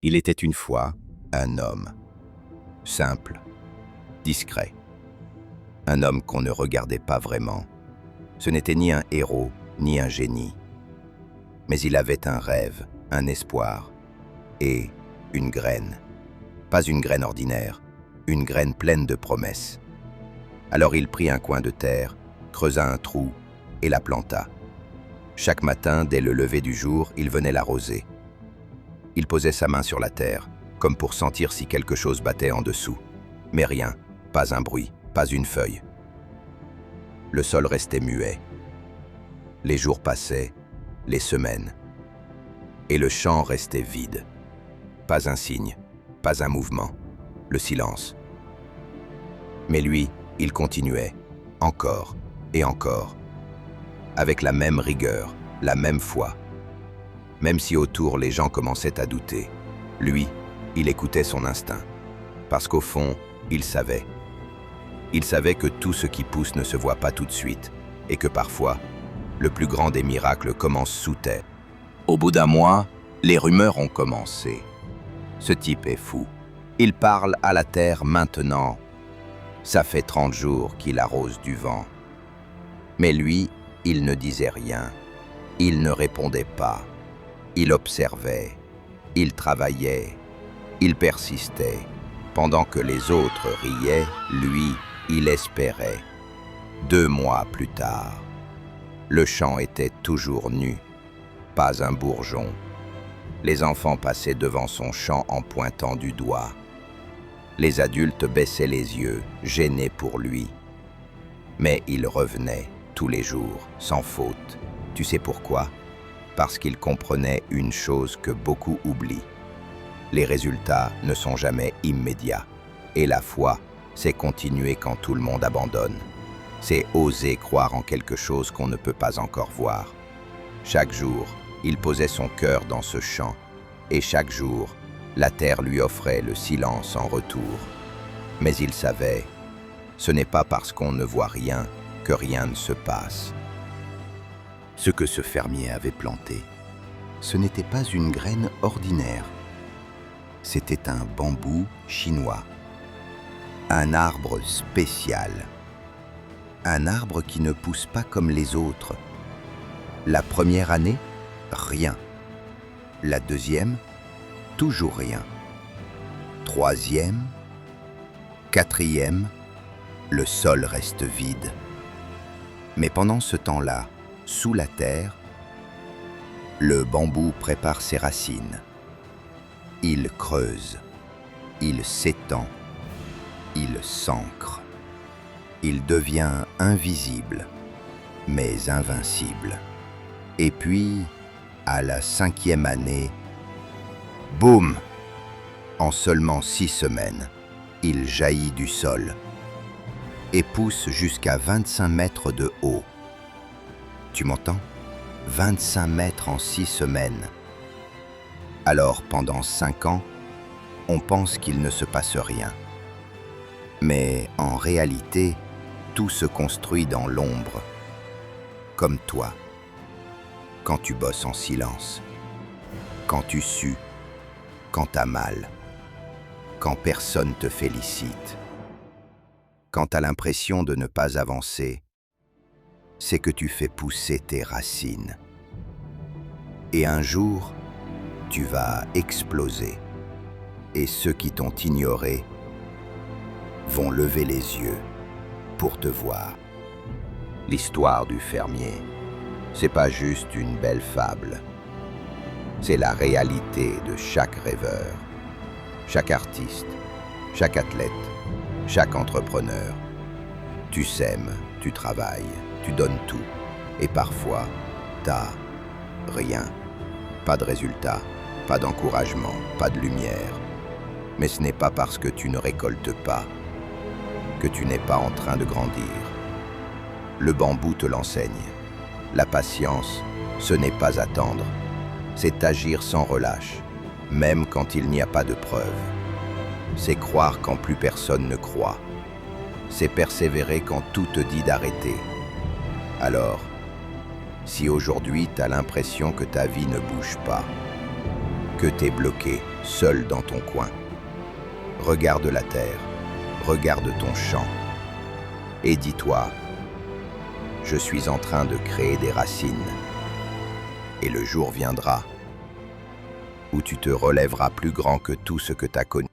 Il était une fois un homme, simple, discret. Un homme qu'on ne regardait pas vraiment. Ce n'était ni un héros, ni un génie. Mais il avait un rêve, un espoir et une graine. Pas une graine ordinaire, une graine pleine de promesses. Alors il prit un coin de terre, creusa un trou et la planta. Chaque matin, dès le lever du jour, il venait l'arroser. Il posait sa main sur la terre, comme pour sentir si quelque chose battait en dessous. Mais rien, pas un bruit, pas une feuille. Le sol restait muet. Les jours passaient, les semaines. Et le champ restait vide. Pas un signe, pas un mouvement, le silence. Mais lui, il continuait, encore et encore, avec la même rigueur, la même foi. Même si autour les gens commençaient à douter, lui, il écoutait son instinct. Parce qu'au fond, il savait. Il savait que tout ce qui pousse ne se voit pas tout de suite, et que parfois, le plus grand des miracles commence sous terre. Au bout d'un mois, les rumeurs ont commencé. Ce type est fou. Il parle à la terre maintenant. Ça fait 30 jours qu'il arrose du vent. Mais lui, il ne disait rien. Il ne répondait pas. Il observait. Il travaillait. Il persistait. Pendant que les autres riaient, lui, il espérait. 2 mois plus tard, le champ était toujours nu. Pas un bourgeon. Les enfants passaient devant son champ en pointant du doigt. Les adultes baissaient les yeux, gênés pour lui. Mais il revenait, tous les jours, sans faute. Tu sais pourquoi? Parce qu'il comprenait une chose que beaucoup oublient. Les résultats ne sont jamais immédiats. Et la foi, c'est continuer quand tout le monde abandonne. C'est oser croire en quelque chose qu'on ne peut pas encore voir. Chaque jour, il posait son cœur dans ce champ. Et chaque jour, la terre lui offrait le silence en retour. Mais il savait, ce n'est pas parce qu'on ne voit rien que rien ne se passe. Ce que ce fermier avait planté, ce n'était pas une graine ordinaire. C'était un bambou chinois. Un arbre spécial. Un arbre qui ne pousse pas comme les autres. La première année, rien. La deuxième, toujours rien. Troisième, quatrième, le sol reste vide. Mais pendant ce temps-là, sous la terre, le bambou prépare ses racines. Il creuse, il s'étend, il s'ancre. Il devient invisible, mais invincible. Et puis, à la 5e année, boum! En seulement 6 semaines, il jaillit du sol et pousse jusqu'à 25 mètres de haut. Tu m'entends? 25 mètres en 6 semaines. Alors, pendant 5 ans, on pense qu'il ne se passe rien. Mais en réalité, tout se construit dans l'ombre, comme toi. Quand tu bosses en silence, quand tu sues, quand t'as mal, quand personne te félicite, quand t'as l'impression de ne pas avancer, c'est que tu fais pousser tes racines. Et un jour, tu vas exploser. Et ceux qui t'ont ignoré vont lever les yeux pour te voir. L'histoire du fermier, c'est pas juste une belle fable. C'est la réalité de chaque rêveur, chaque artiste, chaque athlète, chaque entrepreneur. Tu sèmes, tu travailles, tu donnes tout. Et parfois, t'as rien. Pas de résultat, pas d'encouragement, pas de lumière. Mais ce n'est pas parce que tu ne récoltes pas que tu n'es pas en train de grandir. Le bambou te l'enseigne. La patience, ce n'est pas attendre. C'est agir sans relâche, même quand il n'y a pas de preuves. C'est croire quand plus personne ne croit. C'est persévérer quand tout te dit d'arrêter. Alors, si aujourd'hui tu as l'impression que ta vie ne bouge pas, que tu es bloqué, seul dans ton coin. Regarde la terre, regarde ton champ, et dis-toi, je suis en train de créer des racines. Et le jour viendra où tu te relèveras plus grand que tout ce que tu as connu.